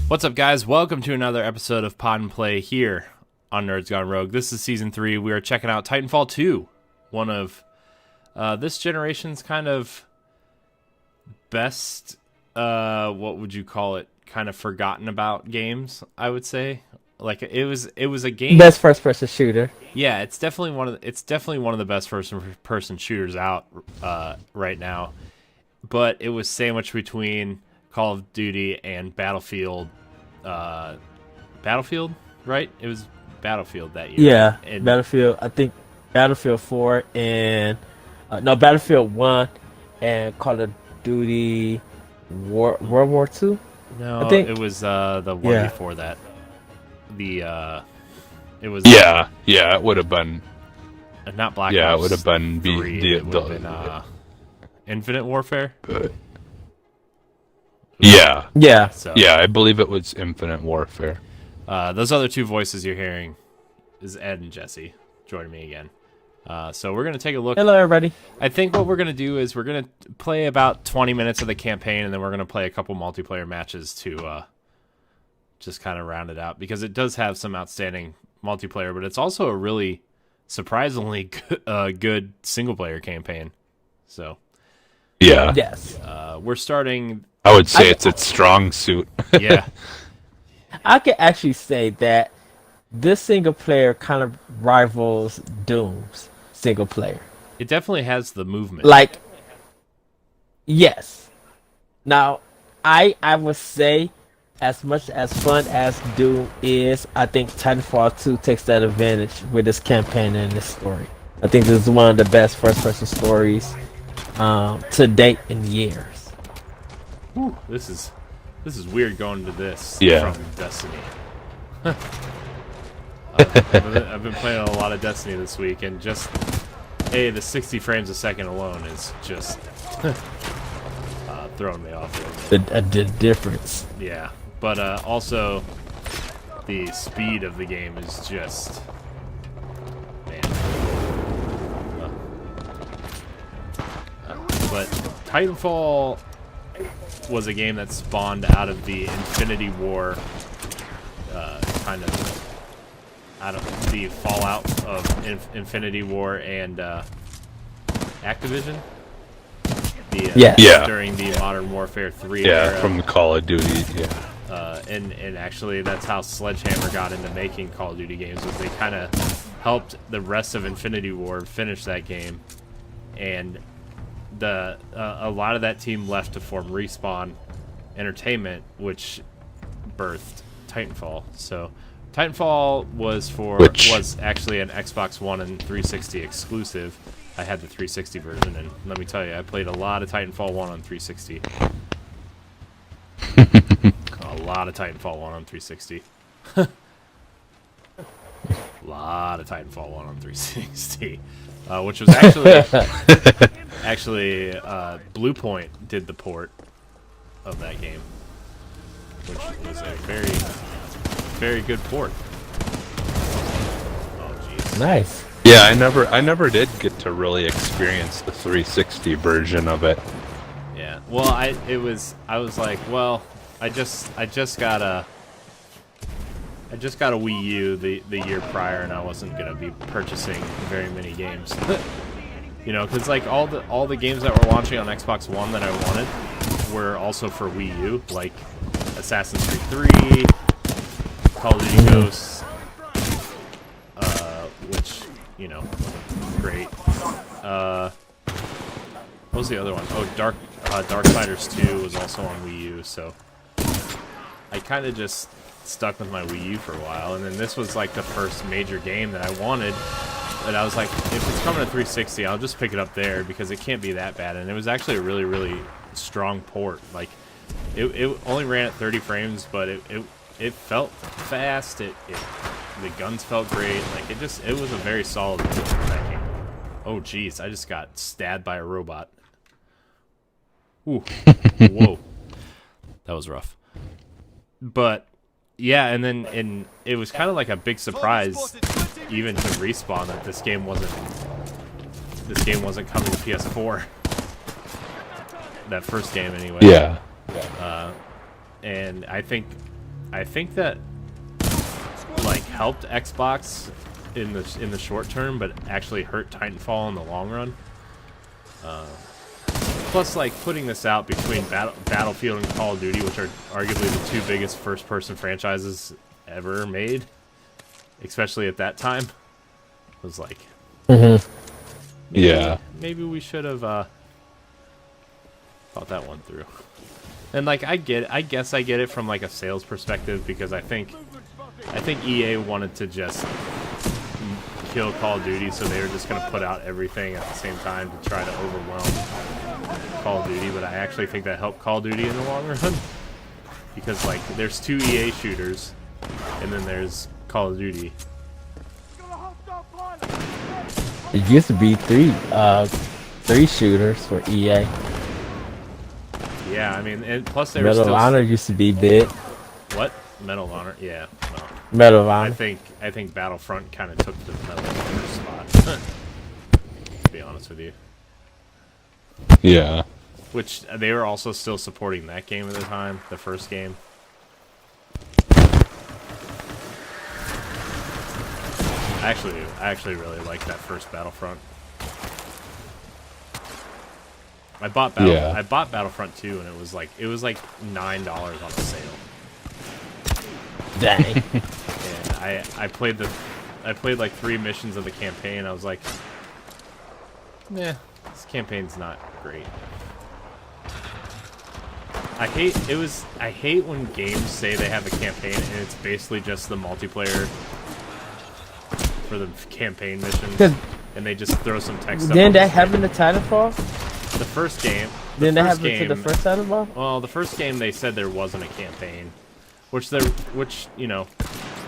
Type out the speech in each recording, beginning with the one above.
What's up, guys? Welcome to another episode of Pod and Play here on Nerds Gone Rogue. This is Season 3. We are checking out Titanfall 2, one of this generation's kind of best, what would you call it, kind of forgotten about games, I would say. Like, it was a game... Best first-person shooter. Yeah, it's definitely one of the best first-person shooters out right now. But it was sandwiched between Call of Duty and Battlefield. Battlefield, right? It was Battlefield that year. Yeah, and Battlefield. I think Battlefield 4 and Battlefield 1 and Call of Duty World War 2. No, I think it was the one before that. It was it would have been not Black Ops. Yeah, it would have been it would have been Infinite Warfare. Yeah. So, I believe it was Infinite Warfare. Those other two voices you're hearing is Ed and Jesse joining me again. So we're going to take a look. Hello, everybody. I think what we're going to do is we're going to play about 20 minutes of the campaign, and then we're going to play a couple multiplayer matches to just kind of round it out, because it does have some outstanding multiplayer, but it's also a really surprisingly good single-player campaign. So, Yeah. Yes. we're starting... I would say it's its strong suit. Yeah. I can actually say that this single player kind of rivals Doom's single player. It definitely has the movement. Like, yes. Now, I would say, as much as fun as Doom is, I think Titanfall 2 takes that advantage with this campaign and this story. I think this is one of the best first-person stories to date in years. Ooh, this is weird going to this Yeah. from Destiny. I've been playing a lot of Destiny this week, and just the 60 frames a second alone is just throwing me off. The difference. Yeah, but also the speed of the game is just, man. But Titanfall was a game that spawned out of the Infinity War, kind of out of the fallout of Infinity War and Activision. During the Modern Warfare 3 era. From the Call of Duty. And actually that's how Sledgehammer got into making Call of Duty games, was they kind of helped the rest of Infinity War finish that game, and a lot of that team left to form Respawn Entertainment, which birthed Titanfall. So Titanfall was actually an Xbox One and 360 exclusive. I had the 360 version, and let me tell you, I played a lot of Titanfall 1 on 360. A lot of Titanfall 1 on 360. A lot of Titanfall 1 on 360. Which was actually Blue Point did the port of that game, which was a very, very good port. Oh, jeez. Nice. Yeah, I never did get to really experience the 360 version of it. Yeah. Well, I was like, well, I just got a Wii U the year prior, and I wasn't gonna be purchasing very many games. You know, because like all the games that were launching on Xbox One that I wanted were also for Wii U, like Assassin's Creed 3, Call of Duty Ghosts, which, you know, great. What was the other one? Oh, Darksiders 2 was also on Wii U, so I kind of just stuck with my Wii U for a while, and then this was like the first major game that I wanted, and I was like, if it's coming to 360, I'll just pick it up there, because it can't be that bad. And it was actually a really, really strong port. Like, it only ran at 30 frames, but it felt fast. The guns felt great. Like, it was a very solid port for that game. Oh jeez, I just got stabbed by a robot. Ooh. Whoa. That was rough. But yeah, and it was kind of like a big surprise, even to Respawn, that this game wasn't coming to PS4. That first game, anyway. Yeah. And I think I think that like helped Xbox in the short term, but actually hurt Titanfall in the long run. Plus, like putting this out between Battlefield and Call of Duty, which are arguably the two biggest first-person franchises ever made, especially at that time, was like, maybe we should have thought that one through. And like I guess I get it from like a sales perspective, because I think EA wanted to just kill Call of Duty, so they were just going to put out everything at the same time to try to overwhelm Call of Duty. But I actually think that helped Call of Duty in the long run, because like there's 2 EA shooters, and then there's Call of Duty. It used to be three shooters for EA. Yeah, I mean, and plus they were Medal still... of Honor used to be big. What? Medal of Honor? Yeah. Well, Medal of Honor. I think Battlefront kind of took the Medal of Honor spot. To be honest with you. Yeah. Which they were also still supporting that game at the time, the first game. I actually really liked that first Battlefront. I bought Battlefront 2, and it was like $9 on a sale. Dang. And I played like 3 missions of the campaign. I was like, nah, this campaign's not great. I hate when games say they have a campaign and it's basically just the multiplayer for the campaign missions, and they just throw some text. Didn't that happen to Titanfall? The first game. Didn't that happen to the first Titanfall? Well, the first game they said there wasn't a campaign, which you know,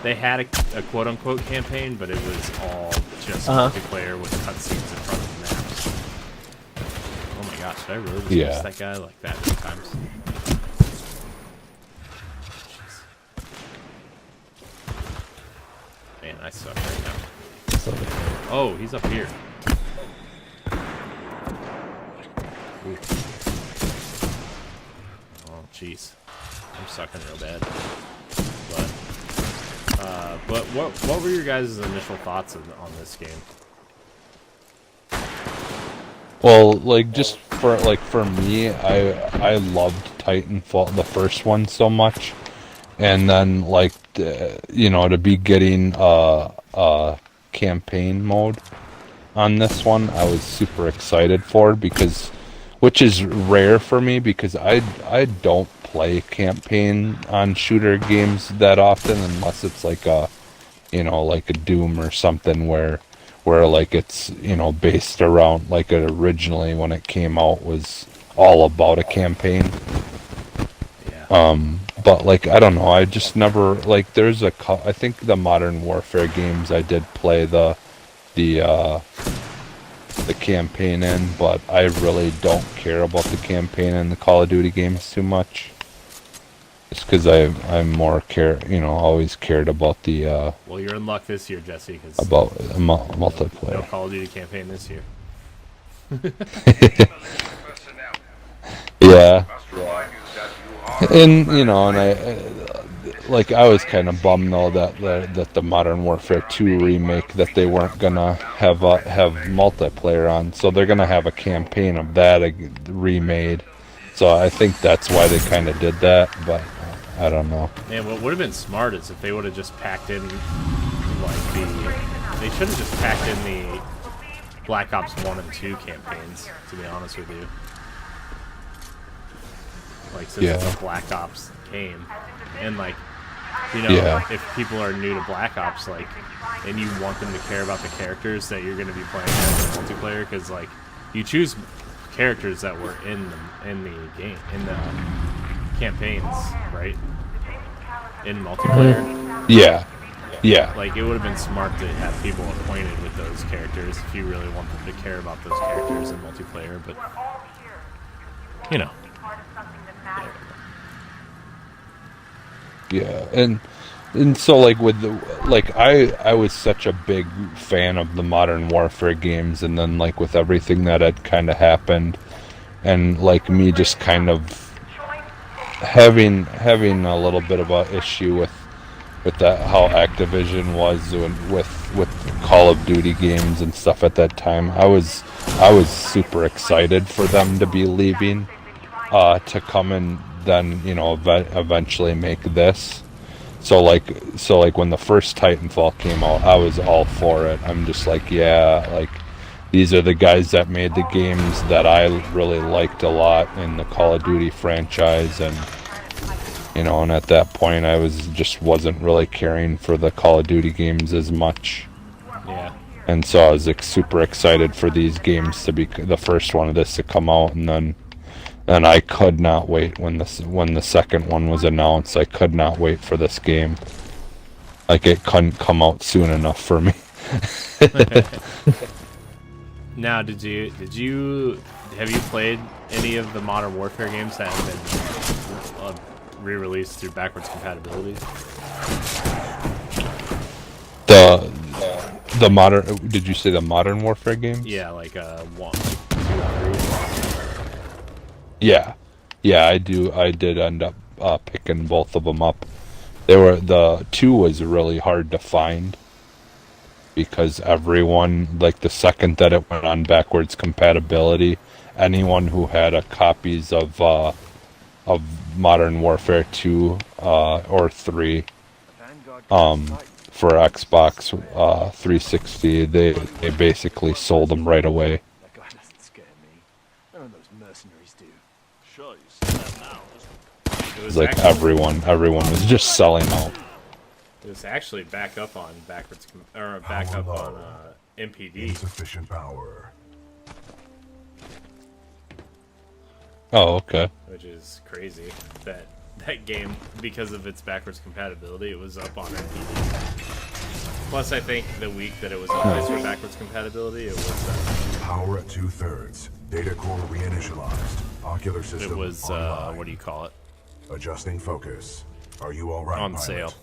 they had a quote unquote campaign, but it was all just multiplayer with cutscenes in front of the maps. Oh my gosh, did I really just miss that guy like that many times? Jeez. Man, I suck right now. Oh, he's up here. Ooh. Oh, jeez. I'm sucking real bad. But what were your guys' initial thoughts on this game? Well, like just for me, I loved Titanfall, the first one, so much, and then like you know, to be getting campaign mode on this one, I was super excited for, because which is rare for me, because I don't play campaign on shooter games that often, unless it's like a, you know, like a Doom or something where like it's, you know, based around, like it originally when it came out was all about a campaign. Yeah. But like I don't know, I just never, like there's I think the Modern Warfare games I did play the campaign in, but I really don't care about the campaign in the Call of Duty games too much. Just because I'm more always cared about the well, you're in luck this year, Jesse, because about multiplayer. No Call of Duty campaign this year. Yeah. And you know, and I was kind of bummed though that the Modern Warfare 2 remake, that they weren't gonna have multiplayer on, so they're gonna have a campaign of that remade. So I think that's why they kind of did that, but I don't know. Man, what would have been smart is if they would have just packed in they should have just packed in the Black Ops 1 and 2 campaigns, to be honest with you. Like, since the Black Ops came, and like, you know, if people are new to Black Ops, like, and you want them to care about the characters that you're going to be playing as in multiplayer, because like, you choose characters that were in the game, in the campaigns, right? In multiplayer. Yeah. Like, it would have been smart to have people acquainted with those characters if you really want them to care about those characters in multiplayer, but you know. Yeah, and so like with the I was such a big fan of the Modern Warfare games, and then like with everything that had kind of happened, and like me just kind of having a little bit of a issue with that, how Activision was doing with Call of Duty games and stuff at that time. I was super excited for them to be leaving, to come and then eventually make this. So like when the first Titanfall came out, I was all for it. I'm just like, yeah, like these are the guys that made the games that I really liked a lot in the Call of Duty franchise, and at that point I wasn't really caring for the Call of Duty games as much. Yeah. And so I was super excited for these games to be the first one of this to come out, and then I could not wait when the second one was announced. I could not wait for this game. Like, it couldn't come out soon enough for me. Now, have you played any of the Modern Warfare games that have been re-released through backwards compatibility? The modern, did you say the Modern Warfare games? Yeah, like 1, 2, 3. Yeah, I did end up picking both of them up. The 2 was really hard to find because everyone, like the second that it went on backwards compatibility, anyone who had copies of Modern Warfare 2 or 3 for Xbox 360, they basically sold them right away. That guy doesn't scare me. None of those mercenaries do. Sure, you say that now. It was Like everyone was just selling out. It was actually back up on back up on MPD. Insufficient power. Oh, okay. Which is crazy. That game, because of its backwards compatibility, it was up on MPD. Plus, I think the week that it was in place for backwards compatibility, it was Power at 2/3. Data core reinitialized. Ocular system it was online. what do you call it? Adjusting focus. Are you all right? On pilot? sale.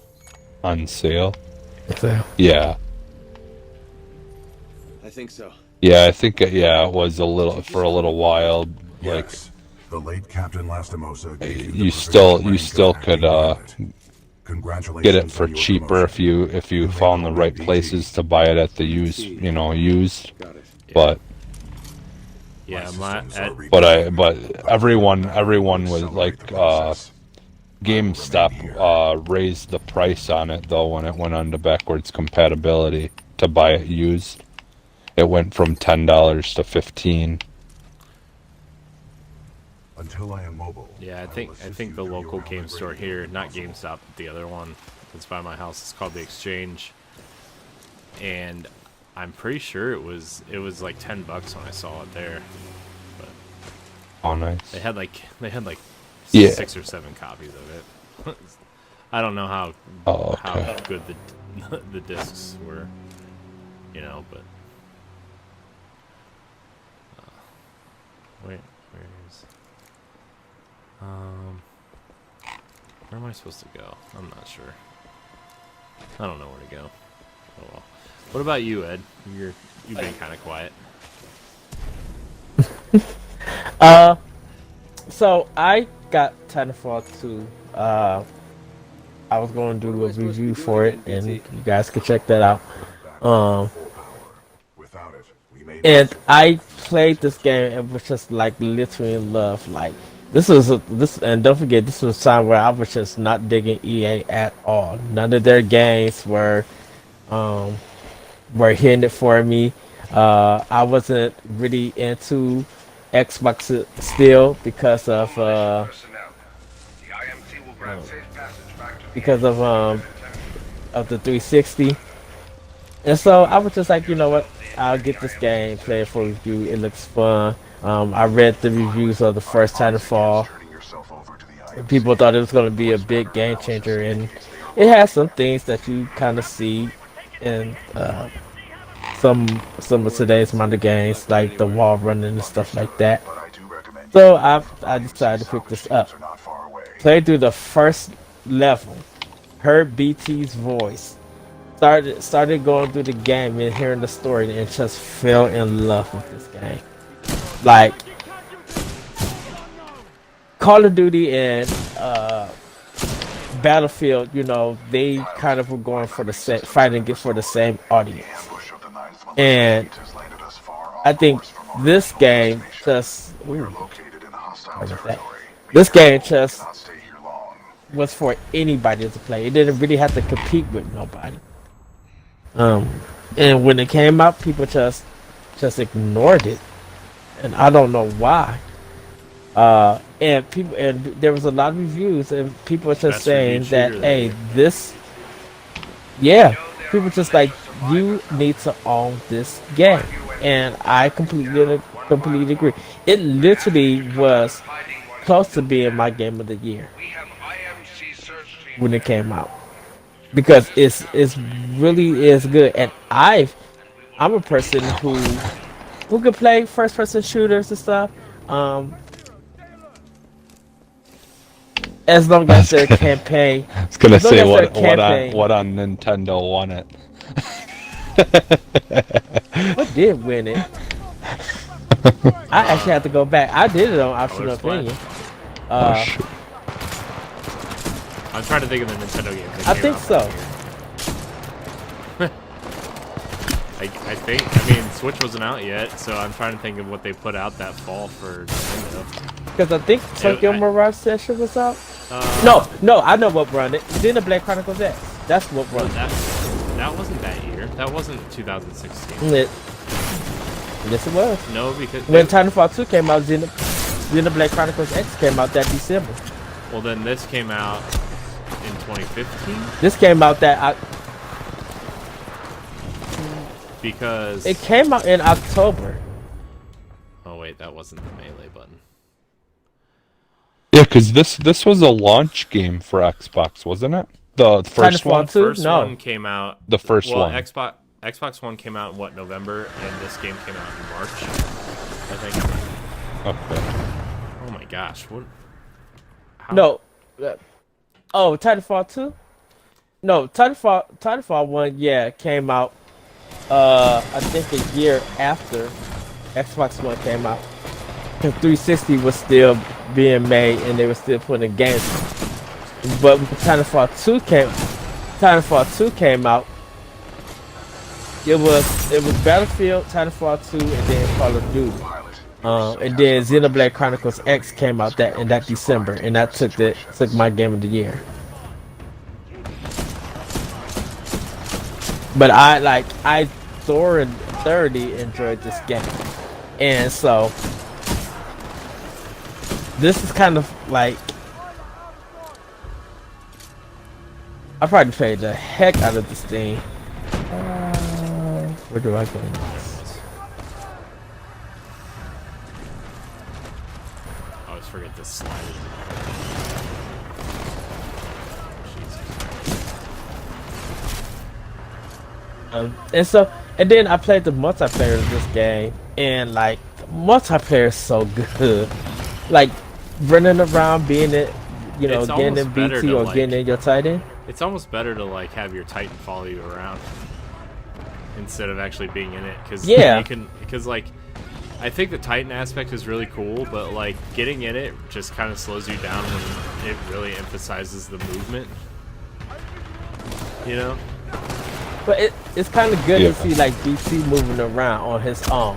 On sale? So, Yeah. I think so. Yeah, I think it was for a little while. Like, Yes. The late Captain Lastimosa gave the you provisional still rank of could acting pilot. Congratulations get it for on your cheaper promotion. if you found the right places to buy it at the used. Got it. But Yeah, systems are but everyone was like, GameStop raised the price on it though when it went onto backwards compatibility to buy it used. It went from $10 to $15. Until I am mobile. Yeah, I will think assist the you through local your game store upgrading here, not possible. GameStop, but the other one that's by my house, is called the Exchange, and I'm pretty sure it was like $10 when I saw it there. But Oh, nice. they had like Yeah. 6 or 7 copies of it. I don't know how Oh, how okay. good the discs were, but wait, where am I supposed to go? I'm not sure. I don't know where to go. Oh well. What about you, Ed? You've been kind of quiet. so I got Titanfall 2. I was going to do a review for it, and you guys can check that out. Without it, we may And I played this game and was just like literally in love. Like and don't forget, this was a time where I was just not digging EA at all. None of their games were hitting it for me. I wasn't really into Xbox still because of the 360. And so I was just like, you know what? I'll get this game, play it for review. It looks fun. I read the reviews of the first Titanfall. turning yourself over to the People thought it was going to be a big game changer, and it has some things that you kind of see in some of today's modern games, like the wall running and stuff like that. But I do recommend So I decided to pick this up. are not far away. Played through the first level, heard BT's voice, started going through the game and hearing the story, and just fell in love with this game. Like, Call of Duty and Battlefield, you know, they kind of were going for the same, fighting for the same audience. Ambush of the ninth And fleet has landed us far I off think course from our this original game destination. just We are located in a hostile What was that? territory. Be This game careful, we just cannot stay here long. was for anybody to play. It didn't really have to compete with nobody. And when it came out, people just ignored it, and I don't know why. And there was a lot of reviews, and people were just Best saying reviewed that, shooter hey, that this, yeah, people just like, you need to own this game, and I completely agree. It literally was close to being my game of the year when it came out, because it's really is good, and I'm a person who can play first person shooters and stuff. As long as their campaign. I was gonna As long say as their what campaign- on Nintendo won it. What did win it? I actually have to go back. I did it on optional Color Splash. opinion. Oh, shit. I'm trying to think of the Nintendo game. that I came think out so. that year. I think. I mean, Switch wasn't out yet, so I'm trying to think of what they put out that fall for Nintendo. Because I think Tokyo I- Mirage Session was out. Uh, No, I know what run it. Xenoblade Chronicles X. That's what well, run it. that wasn't that year. That wasn't 2016. Yes, it was. No, because When Titanfall 2 came out, Xenoblade Chronicles X came out that December. well, then this came out in 2015 This came out because it came out in October. oh wait, that wasn't the melee button. Yeah, because this was a launch game for Xbox, wasn't it? The first Titanfall one. 2? First No. one came out. The first well, one. Xbox One came out in what, November, and this game came out in March, I think. Okay. Oh my gosh, what? How? No. Oh, Titanfall 2? No, Titanfall 1, yeah, came out I think a year after Xbox One came out. Cause 360 was still being made and they were still putting games. But when Titanfall 2 came out, it was Battlefield, Titanfall 2, and then Call of Duty. And then Xenoblade Chronicles X came out in that December, and that took my game of the year. But I thoroughly enjoyed this game, and so this is kind of like I probably played the heck out of this thing. Where do I go next? I always forget to slide it. And then I played the multiplayer of this game, and like multiplayer is so good. Like running around, being it, you know, It's getting in almost better BT to, or like- getting in your Titan. It's almost better to like have your Titan follow you around instead of actually being in it, because Yeah. you can, because like I think the Titan aspect is really cool, but like getting in it just kind of slows you down when it really emphasizes the movement. You know? But it's kind of good Yeah. to see like BT moving around on his own.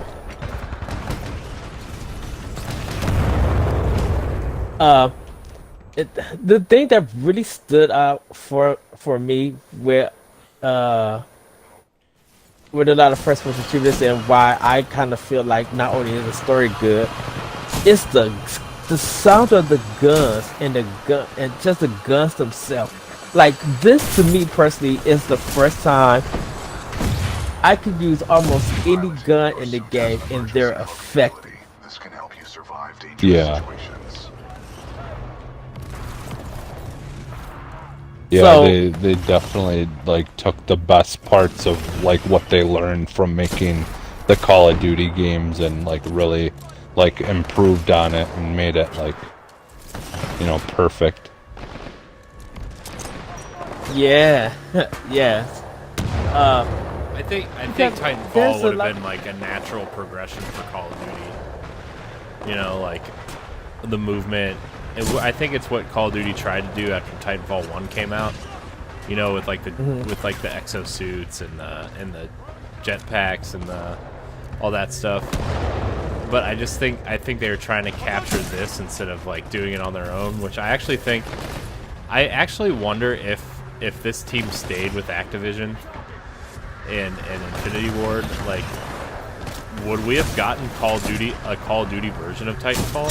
The thing that really stood out for me with a lot of first person shooters, and why I kind of feel like not only is the story good, it's the sound of the guns and just the guns themselves. Like this to me personally is the first time I could use almost any gun in the game and they're effective. This can help you survive dangerous Yeah. situations. Yeah, So- they definitely like took the best parts of like what they learned from making the Call of Duty games and like really like improved on it and made it like, you know, perfect. Yeah, yeah. I think there's Titanfall a would lot- have been like a natural progression for Call of Duty. You know, like the movement I think it's what Call of Duty tried to do after Titanfall 1 came out. You know, with like the exosuits and the jetpacks and all that stuff. But I think they were trying to capture this instead of like doing it on their own, which I actually wonder if this team stayed with Activision and Infinity Ward, like, would we have gotten a Call of Duty version of Titanfall?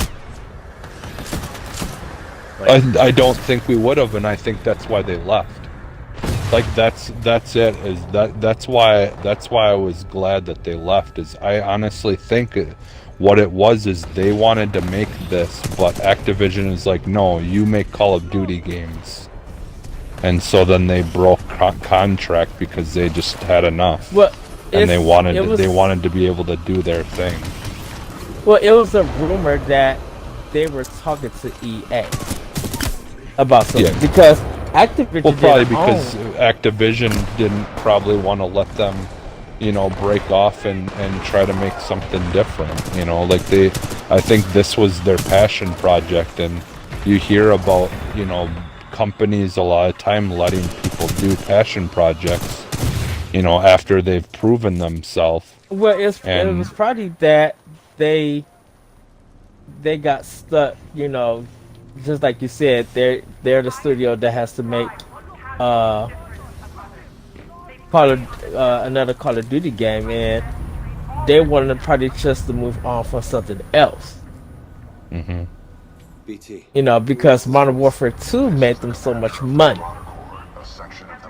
Like, I don't think we would have, and I think that's why they left. Like that's it. That's why I was glad that they left. Is I honestly think what it was is they wanted to make this, but Activision is like, no, you make Call of Duty games, and so then they broke contract because they just had enough. Well, and they wanted to be able to do their thing. Well, it was a rumor that they were talking to EA about something because Activision. Well, probably because Activision didn't probably want to let them, you know, break off and try to make something different. You know, like I think this was their passion project, and you hear about, you know, companies a lot of time letting people do passion projects, you know, after they've proven themselves. Well, it was probably that they got stuck, you know, just like you said, they're the studio that has to make another Call of Duty game, and they wanted probably just to move on for something else. Mm-hmm. You know, because Modern Warfare 2 made them so much money.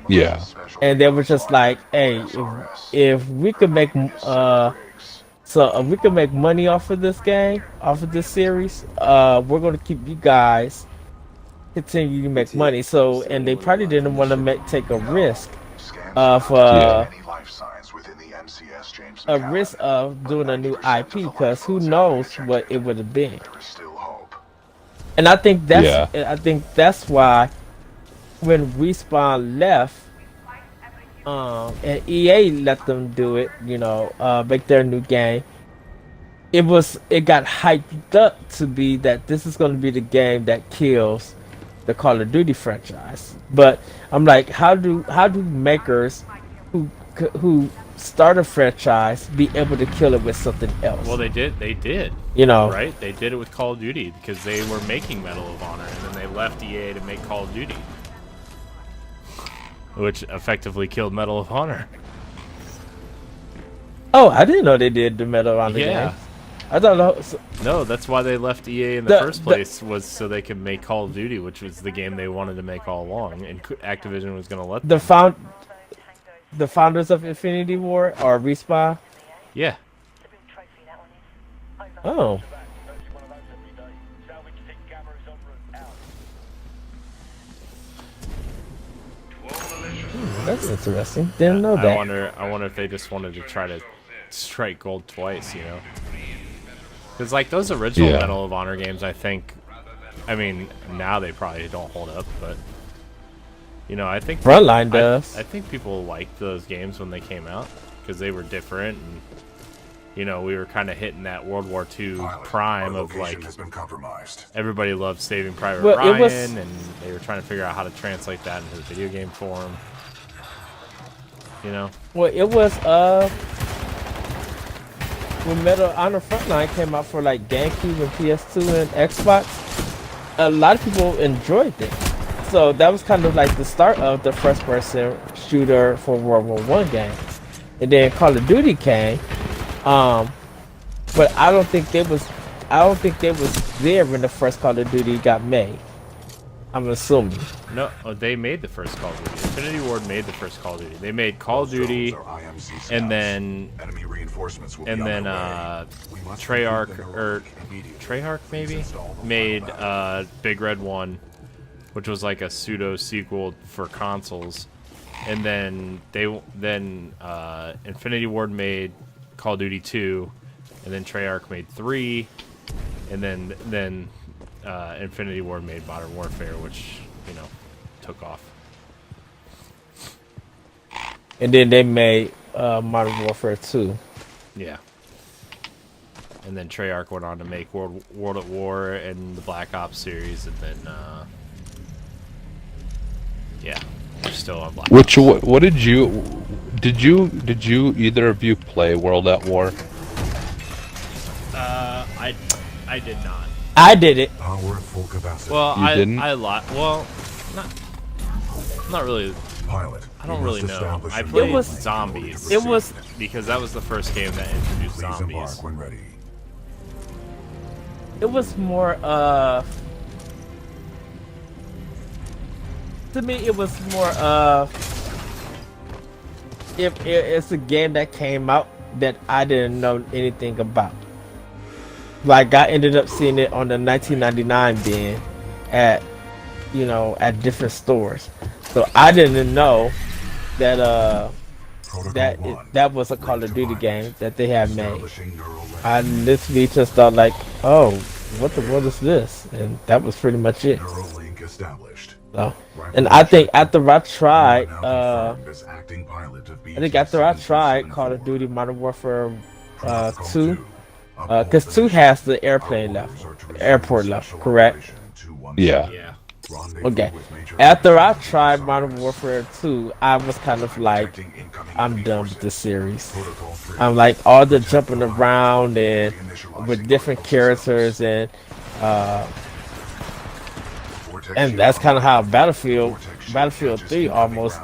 Yeah. And they were just like, hey, if we could make if we could make money off of this game, off of this series, we're going to keep you guys continue to make money. So, and they probably didn't want to take a risk of doing a new IP, because who knows what it would have been. And I think that's why when Respawn left, and EA let them do it, you know, make their new game. It got hyped up to be that this is going to be the game that kills the Call of Duty franchise. But I'm like, how do makers who start a franchise be able to kill it with something else? Well, they did. You know, right? They did it with Call of Duty because they were making Medal of Honor, and then they left EA to make Call of Duty, which effectively killed Medal of Honor. Oh, I didn't know they did the Medal of Honor Yeah. game. I thought No, that's why they left EA in the first place, was so they could make Call of Duty, which was the game they wanted to make all along, and Activision was going to let them. The founders of Infinity War or Respawn. Yeah. Oh. That's interesting. Didn't know that. I wonder if they just wanted to try to strike gold twice, you know? Because like those original Medal of Honor games, I mean, now they probably don't hold up, but you know, I think Frontline does. I think people liked those games when they came out because they were different, and you know, we were kind of hitting that World War II prime of like everybody loved Saving Private Ryan, and they were trying to figure out how to translate that into the video game form. You know? Well, it was when Medal of Honor Frontline came out for like GameCube and PS2 and Xbox, a lot of people enjoyed it. So that was kind of like the start of the first-person shooter for World War I games. And then Call of Duty came, but I don't think they was there when the first Call of Duty got made. I'm assuming. No, they made the first Call of Duty. Infinity Ward made the first Call of Duty. They made Call of Duty, and then Treyarch maybe made Big Red 1, which was like a pseudo sequel for consoles, and then Infinity Ward made Call of Duty 2, and then Treyarch made 3, and then Infinity Ward made Modern Warfare, which, you know, took off. And then they made Modern Warfare 2. Yeah. and then Treyarch went on to make World at War and the Black Ops series, and then yeah, we're still on Black Ops. What did you either of you play World at War? I did not. I did it. Power at full capacity. Well, You didn't? Well, not really. Pilot. I don't you really must know. establish I a played new Zombies. It was because that was the first game that introduced Please zombies. embark when ready. it was more to me it was more it's a game that came out that I didn't know anything about. Like I ended up seeing it on the 1999 bin at at different stores. So I didn't know that Protocol 1. that was a Call of Duty game that they had made. Establishing neural link. I literally just thought like, oh, what the world is this? And that was pretty much it. Neural link established. So, and I think after I tried, You are now confirmed as acting pilot of I think after I tried Call of Duty Modern Warfare 2, because 2 has the airplane level, airport level, correct? Yeah. Yeah. Okay. After I tried Modern Warfare 2, I was kind of like, I'm done with this series. I'm like all the jumping around and with different characters and that's kind of how Battlefield 3 almost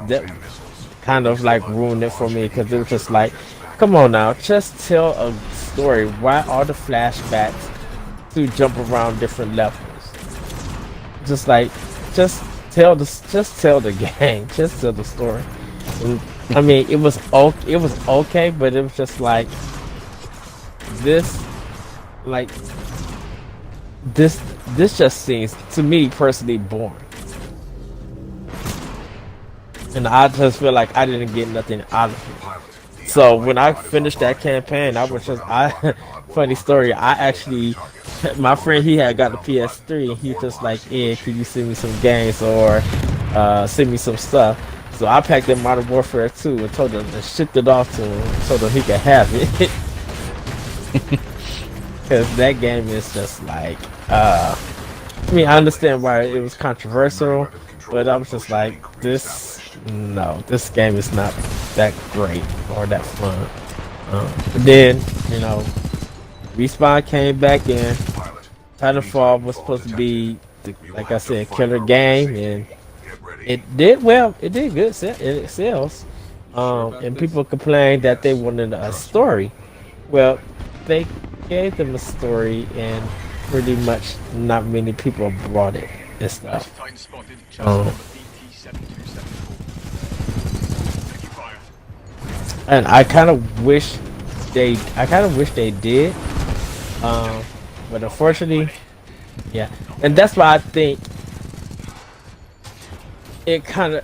kind of like ruined it for me, because it was just like, come on now, just tell a story. Why all the flashbacks to jump around different levels? Just tell the game, just tell the story. And, I mean, it was okay, but it was just like this just seems to me personally boring, and I just feel like I didn't get nothing out of it. So when I finished that campaign, I was just funny story. I actually, my friend, he had got the PS3, and he was just like, "Ed, can you send me some games or send me some stuff?" So I packed in Modern Warfare 2 and told him to shipped it off to him, so that he could have it. Because that game is just like, I mean, I understand why it was controversial, but I was just like, this game is not that great or that fun. But then, Respawn came back in. Titanfall was supposed to be, like I said, killer game, and it did well. It did good. It sells. And people complained that they wanted a story. Well, they gave them a story, and pretty much not many people brought it and stuff. And I kind of wish they did, but unfortunately, yeah. And that's why I think it kind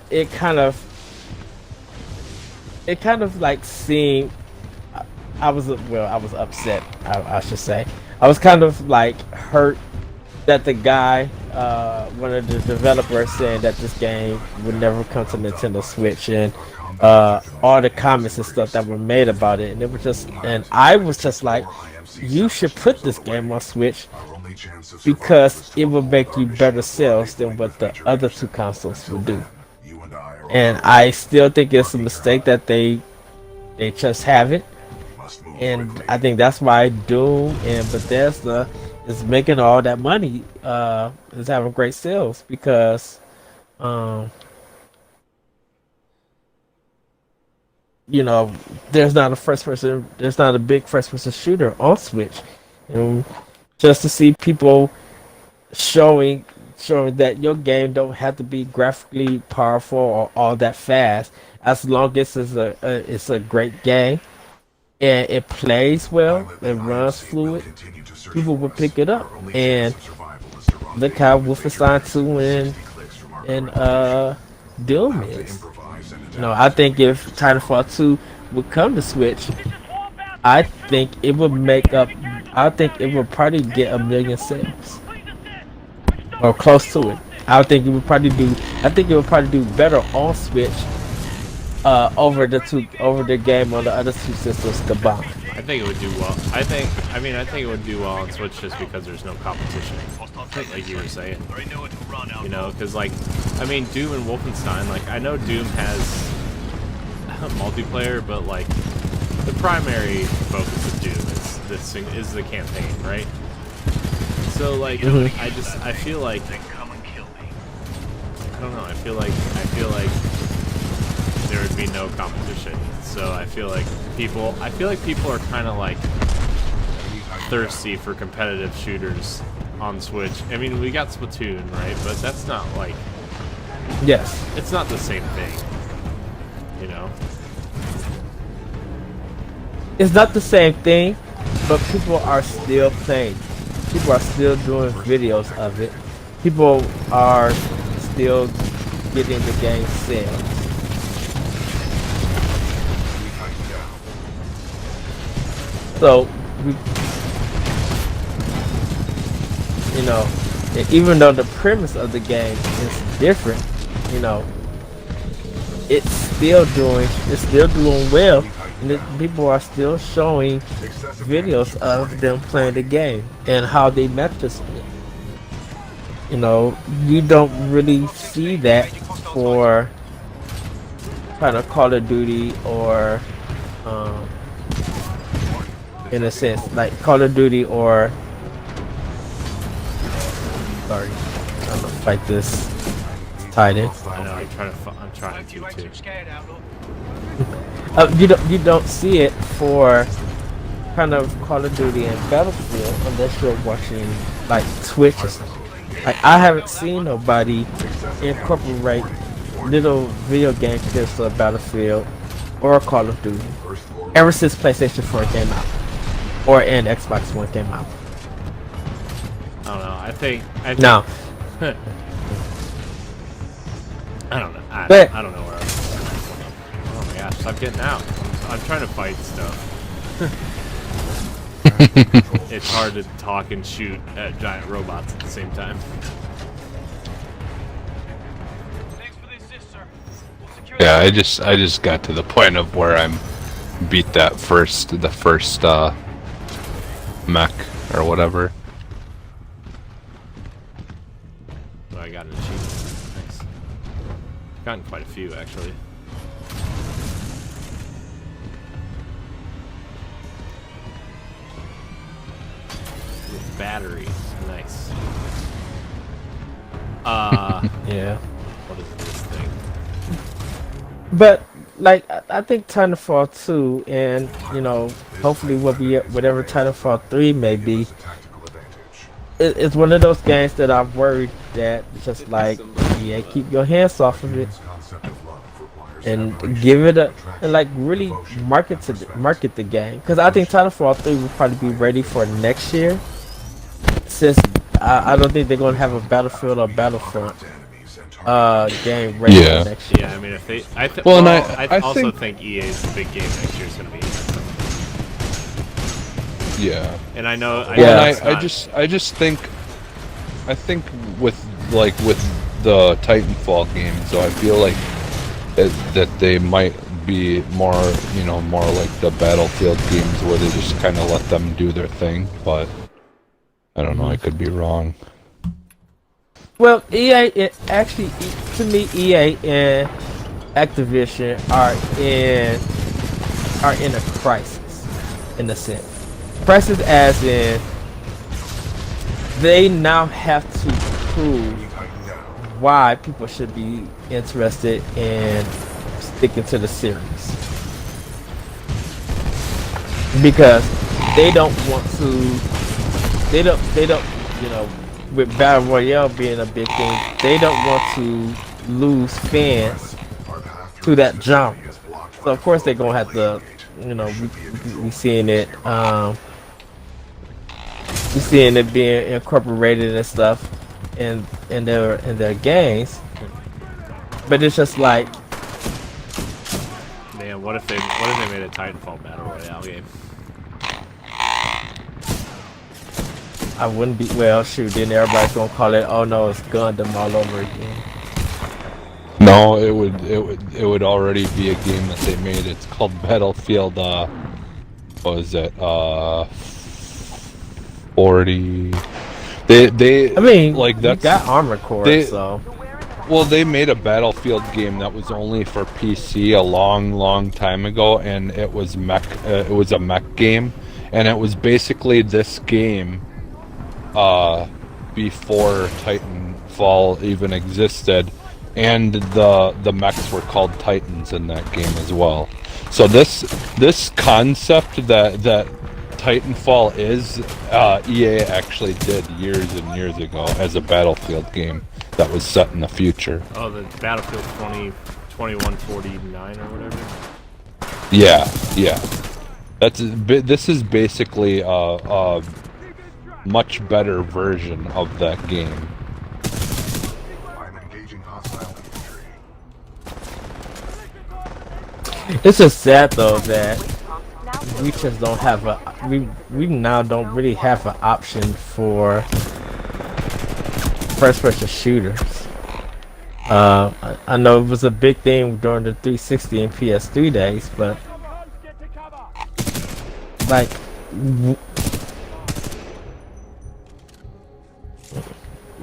of like seemed. I was upset. I should say I was kind of like hurt that the guy, one of the developers, said that this game would never come to Nintendo Switch, and all the comments and stuff that were made about it, and it was just, and I was just like, you should put this game on Switch because it will make you better sales than what the other two consoles will do. And I still think it's a mistake that they just have it. And I think that's why Doom and Bethesda is making all that money, is having great sales, because there's not a big first person shooter on Switch. And just to see people showing that your game don't have to be graphically powerful or all that fast, as long as it's a great game and it plays well and runs fluid, people will pick it up. And look how Wolfenstein 2 and Doom is. I think if Titanfall 2 would come to Switch, I think it would probably get 1 million sales or close to it. I think it would probably do better on Switch over the game on the other two systems combined. I think it would do well. I mean, I think it would do well on Switch just because there's no competition. Like you were saying. You know, because like, I mean, Doom and Wolfenstein. Like, I know Doom has multiplayer, but like, the primary focus of Doom is the campaign, right? So like, I feel like, I don't know. I feel like there would be no competition. So I feel like people are kind of like thirsty for competitive shooters on Switch. I mean, we got Splatoon, right? But that's not like, Yes. it's not the same thing, you know? It's not the same thing, but people are still playing. People are still doing videos of it. People are still getting the game sales. So, you know, and even though the premise of the game is different, you know, it's still doing well, and people are still showing videos of them playing the game and how they met this. You know, you don't really see that for kind of Call of Duty or, in a sense, like Call of Duty or, sorry, I'm gonna fight this Titan. I know. I'm trying to too. You don't see it for kind of Call of Duty and Battlefield unless you're watching like Twitch or something. Like, I haven't seen nobody incorporate little video game clips of Battlefield or Call of Duty ever since PlayStation 4 came out and Xbox One came out. I don't know. I think No. I don't know. I don't know where I'm going. Oh my gosh, stop getting out. I'm trying to fight stuff. It's hard to talk and shoot at giant robots at the same time. Yeah, I just got to the point of where I'm beat the first mech or whatever. Oh, I got an achievement. Nice. Gotten quite a few actually. Battery. Nice. Yeah. What is this thing? But like I think Titanfall 2 and you know hopefully will be whatever Titanfall 3 may be. It's one of those games that I'm worried that just like keep your hands off of it and give it a and like really market the game, because I think Titanfall 3 will probably be ready for next year, since I don't think they're gonna have a Battlefield or Battlefront game ready for next year. Yeah, I mean if they, I also think EA's big game next year is gonna be. Yeah. And I know. I just think with the Titanfall games, so I feel like that they might be more like the Battlefield games where they just kind of let them do their thing, but I don't know, I could be wrong. Well, EA, to me, EA and Activision are in a crisis, in a sense. Crisis as in, they now have to prove why people should be interested in sticking to the series. Because they don't want to, they don't, you know, with Battle Royale being a big thing, they don't want to lose fans to that genre. So of course they're gonna have to, you know, we seeing it, we seeing it being incorporated and stuff in their games. But it's just like, man, what if they made a Titanfall Battle Royale game? I wouldn't be, well, shoot, then everybody's gonna call it, oh no, it's Gundam all over again. No, it would already be a game that they made. It's called Battlefield what was it? 40. They I mean, like you that's got Armor Core, they so well they made a Battlefield game that was only for PC a long time ago, and it was mech. It was a mech game, and it was basically this game before Titanfall even existed, and the mechs were called Titans in that game as well. So this concept that Titanfall is EA actually did years and years ago as a Battlefield game that was set in the future. Oh, the Battlefield 2149 or whatever. Yeah. This is basically a much better version of that game. I'm engaging hostile infantry. it's just sad though that we just don't have we now don't really have an option for first-person shooters. I know it was a big thing during the 360 and PS3 days, but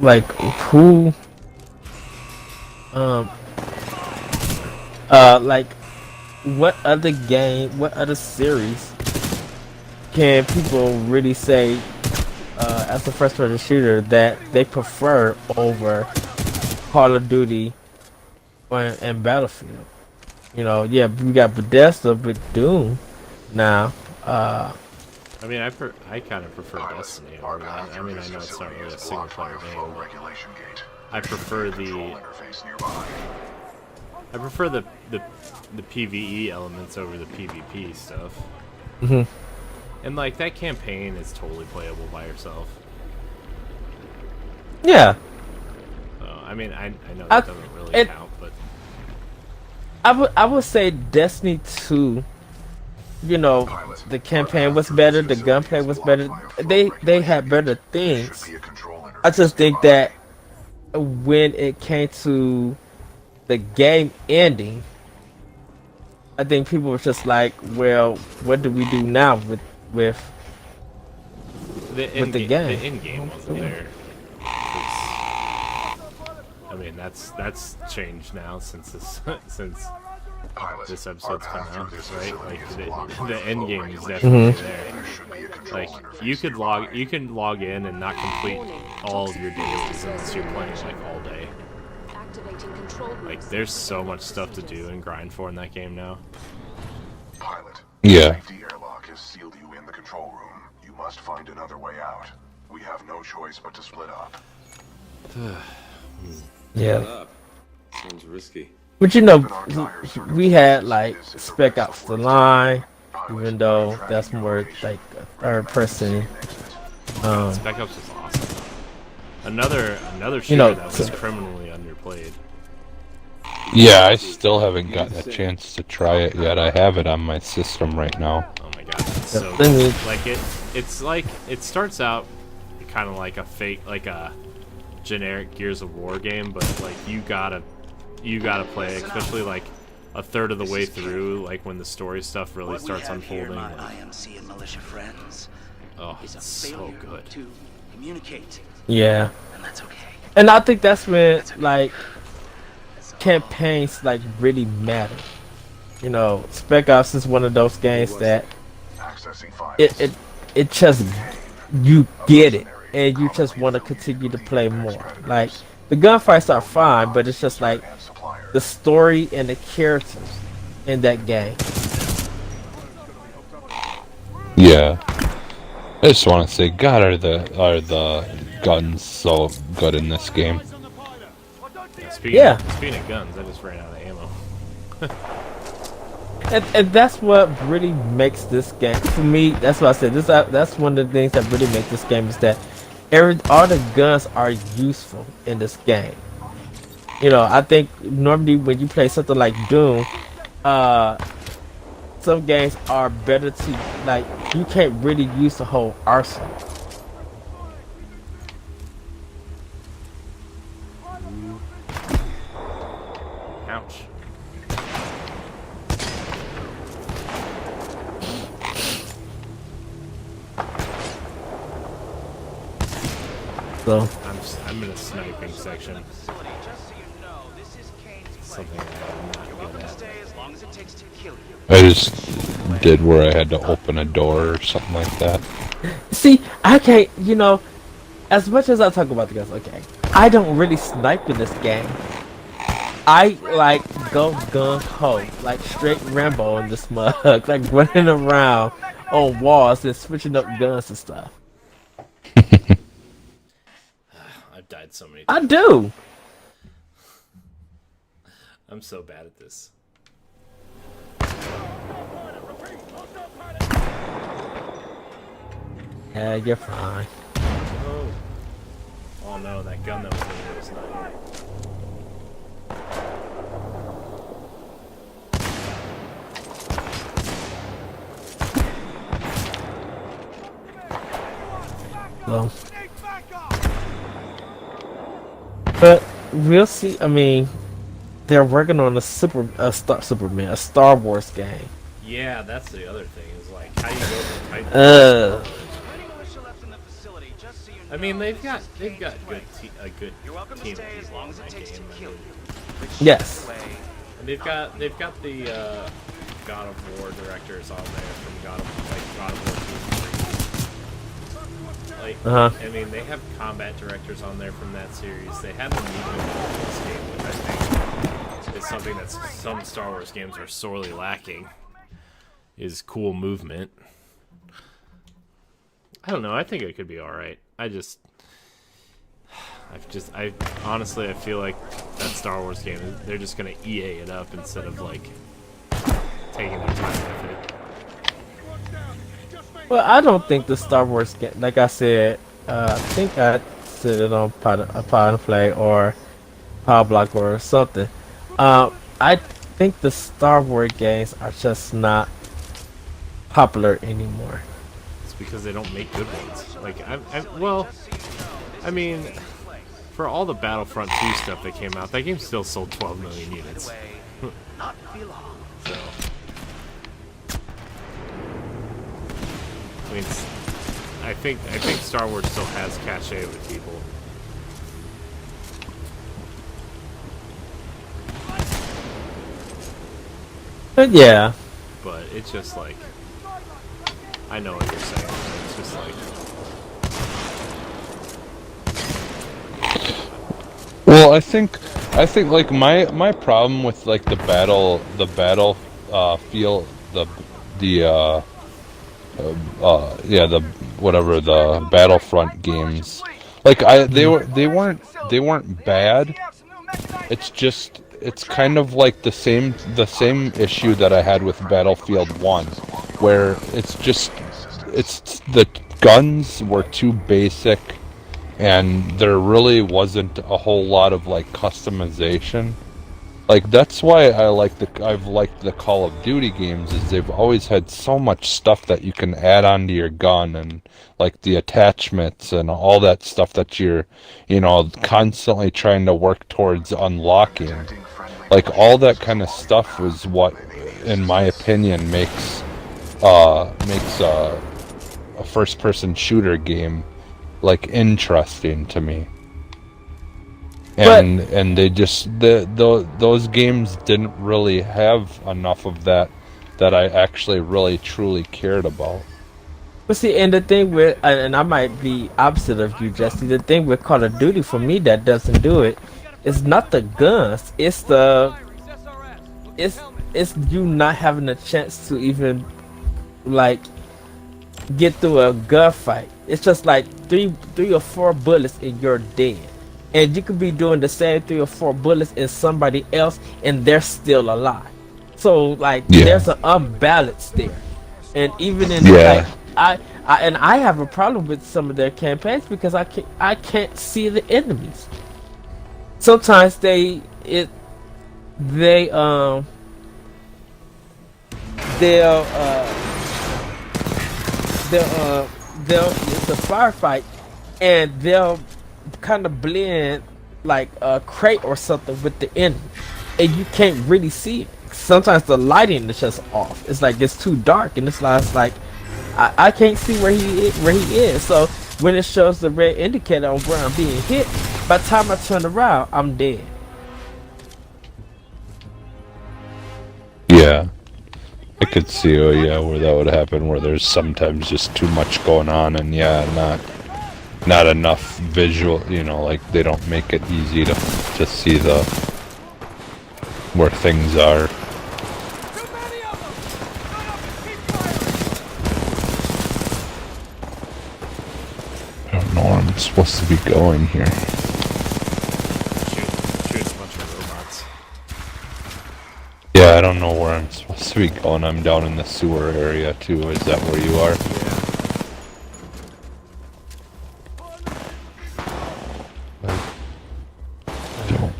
like, who, like, what other series can people really say, as a first-person shooter that they prefer over Call of Duty and Battlefield? You know, yeah, we got Bethesda with Doom now. I mean, I kind of prefer Destiny over that. I mean, I know it's not really a single player game, but I prefer the PvE elements over the PvP stuff. Mhm. And like that campaign is totally playable by yourself. Yeah, So, I mean, I know that doesn't really count, but I would say Destiny 2. You know, the campaign was better, the gunplay was better. They had better things. I just think that when it came to the game ending, I think people were just like, well, what do we do now with the the game? The end game wasn't there. I mean, that's changed now since this episode's come out, right? Like the end game is definitely there. Like you can log in and not complete all of your dailies unless you're playing like all day. Like there's so much stuff to do and grind for in that game now. Pilot. Yeah. Safety airlock has sealed you in the control room. You must find another way out. We have no choice but to split up. Yeah. Sounds risky. But you know, we had like Spec Ops: The Line, even though that's more like a third person. Spec Ops was awesome. Another shooter know, that was criminally underplayed. Yeah, I still haven't gotten a chance to try it yet. I have it on my system right now. Oh my god, it's so thing good. is- Like it's like it starts out kind of like a generic Gears of War game, but like you gotta play, especially like a third of the way through, like when the story stuff really starts unfolding. My IMC and militia friends. Oh, Is a it's so failure good. to communicate, Yeah, and that's okay. and I think that's when like campaigns like really matter. You know, Spec Ops is one of those games that Accessing files. it just, you get it and you just want to continue to play more. Like the gunfights are fine, but it's just like And supplier. the story and the characters in that game. Yeah. I just want to say, God, are the guns so good in this game? Yeah, speaking of guns, I just ran out of ammo. And that's what really makes this game, for me, that's what I said, that's one of the things that really makes this game, is that all the guns are useful in this game. You know, I think normally when you play something like Doom, some games are better to, like, you can't really use the whole arsenal. Ouch. So I'm in a sniping section. Something I'm not good at. I just did where I had to open a door or something like that. see, I can't. You know, as much as I talk about the guns, okay, I don't really snipe in this game. I like go gun ho, like straight Rambo in this mug, like running around on walls and switching up guns and stuff. I've died so many I times. do. I'm so bad at this. Yeah, you're fine. Oh. Oh no, that gun that was there was not here. So, but we'll see. I mean, they're working on a Star Wars game. Yeah, that's the other thing. Is like, how do you go from Titanfall? I mean, they've got a good team of people in that game. I mean, Yes. and they've got the God of War directors on there from God of War 2 and 3. Like, I mean, they have combat directors on there from that series. They have the movement in this game, which I think is something that some Star Wars games are sorely lacking. Is cool movement. I don't know. I think it could be all right. I honestly, I feel like that Star Wars game, they're just gonna EA it up instead of like taking their time with it. Well, I don't think the Star Wars game, like I said, I think I said it on Pod and Flag or Power Block or something. I think the Star Wars games are just not popular anymore. It's because they don't make good ones. Like, well, I mean, for all the Battlefront 2 stuff that came out, that game still sold 12 million units. So, I mean, I think Star Wars still has cachet with people. But yeah, But it's just like, I know what you're saying. It's just like, Well, I think like my problem with like the battle feel the whatever the Battlefront games, like they weren't bad. It's just it's kind of like the same issue that I had with Battlefield 1, where it's the guns were too basic. And there really wasn't a whole lot of like customization. Like that's why I've liked the Call of Duty games, is they've always had so much stuff that you can add onto your gun, and like the attachments and all that stuff that you're constantly trying to work towards unlocking. Like all that kind of stuff is what, in my opinion, makes a first person shooter game like interesting to me. And they just those games didn't really have enough of that I actually really truly cared about. but see, and the thing with, and I might be opposite of you, Jesse. The thing with Call of Duty for me that doesn't do it is not the guns. It's you not having a chance to even like get through a gunfight. It's just like three or four bullets and you're dead. And you could be doing the same 3 or 4 bullets in somebody else and they're still alive. So like there's an unbalance there. And even in like I have a problem with some of their campaigns because I can't see the enemies. Sometimes they'll it's a firefight and they'll kind of blend like a crate or something with the enemy and you can't really see it. Sometimes the lighting is just off. It's like it's too dark and it's like I can't see where he is. So when it shows the red indicator on where I'm being hit, by the time I turn around, I'm dead. Yeah. I could see, where that would happen, where there's sometimes just too much going on, and not enough visual, like they don't make it easy to see where things are. I don't know where I'm supposed to be going here. Shoot a bunch of robots. Yeah, I don't know where I'm supposed to be going. I'm down in the sewer area too. Is that where you are? Don't.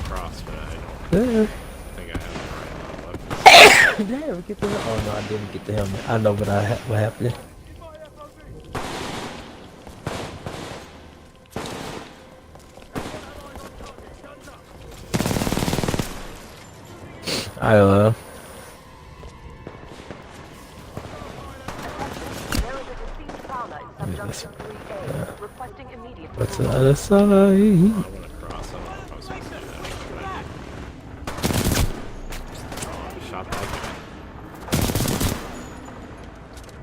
Across, but I Yeah. don't think I have the right amount of weapons. Damn, we get the. Oh no, I didn't get the helmet. I know what happened. I what's the other side? I want to cross. I don't know if I was supposed to do that. But I did. Oh, I shot that guy.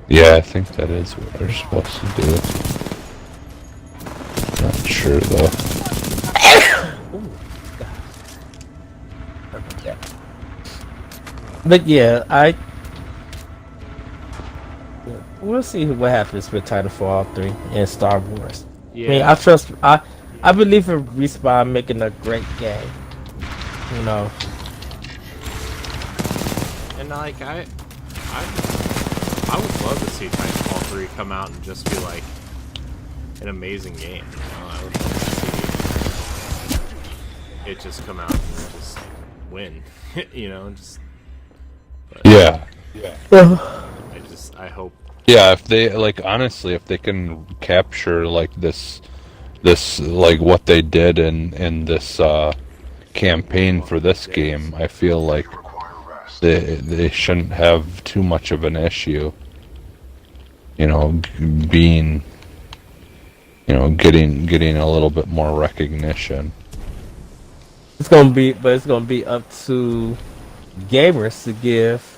Yeah, I think that is what they're supposed to do. Not sure though. But yeah, we'll see what happens with Titanfall 3 and Star Wars. Yeah. I mean, I believe in Respawn making a great game. And like I would love to see Titanfall 3 come out and just be like an amazing game. I would love to see it just come out and just win. Just. But Yeah. I hope. Yeah, if they honestly, if they can capture this like what they did in this campaign for this game, I feel like they shouldn't have too much of an issue. Being getting a little bit more recognition. It's gonna be up to gamers to give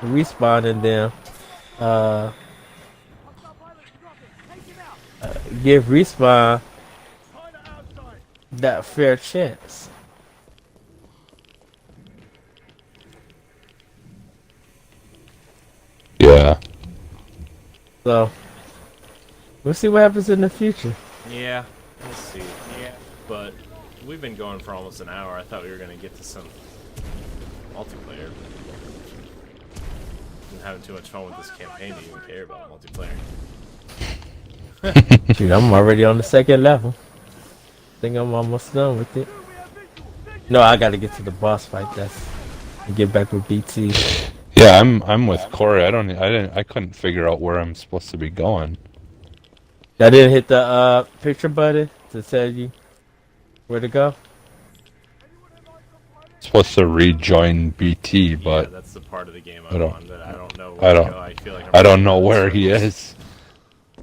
Respawn and them give Respawn that fair chance. Yeah. So we'll see what happens in the future. Yeah, we'll see. Yeah, but we've been going for almost an hour. I thought we were gonna get to some multiplayer. I'm having too much fun with this campaign to even care about multiplayer. Shoot, I'm already on the second level. Think I'm almost done with it. No, I gotta get to the boss fight. And get back with BT. Yeah, I'm with Corey. I couldn't figure out where I'm supposed to be going. I didn't hit the picture button to tell you where to go. Supposed to rejoin BT, Yeah, but that's the part of the game I I'm don't- on that I don't know I where to don't- go. I feel like I don't know where he is. I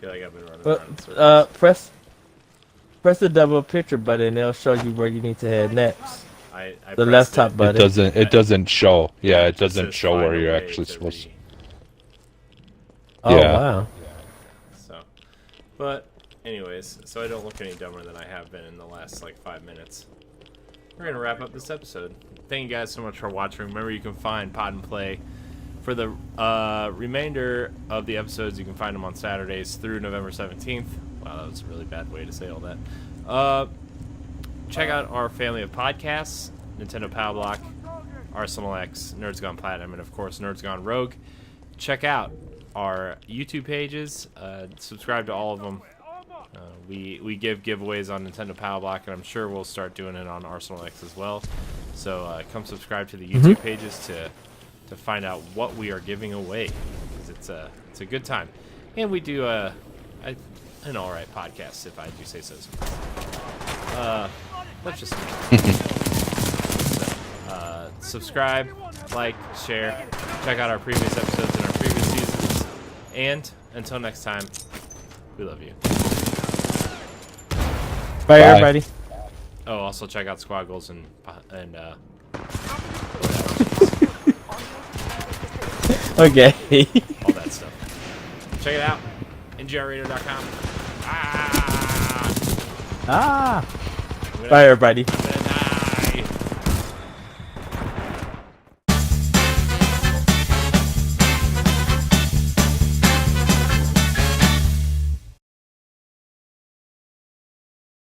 feel like I've been running But around in circles. press the double picture button and it'll show you where you need to head next. I The pressed left it. top button. It doesn't show. Yeah, it just doesn't says show find where a you're way actually to supposed to. Oh Yeah. wow. So, but anyways, so I don't look any dumber than I have been in the last 5 minutes. We're gonna wrap up this episode. Thank you guys so much for watching. Remember, you can find Pod and Play for the remainder of the episodes. You can find them on Saturdays through November 17th. Wow, that was a really bad way to say all that. Check out our family of podcasts: Nintendo Power Block, Arsenal X, Nerds Gone Platinum, and of course Nerds Gone Rogue. Check out our YouTube pages. Subscribe to all of them. We give giveaways on Nintendo Power Block, and I'm sure we'll start doing it on Arsenal X as well. So come subscribe to the YouTube pages to find out what we are giving away, because it's a good time, and we do an alright podcast, if I do say so. Let's just subscribe, like, share, check out our previous episodes and our previous seasons, and until next time, we love you. Bye, everybody. Oh, also check out Squad Goals and Okay. all that stuff. Check it out. NGRradio.com. Bye, everybody.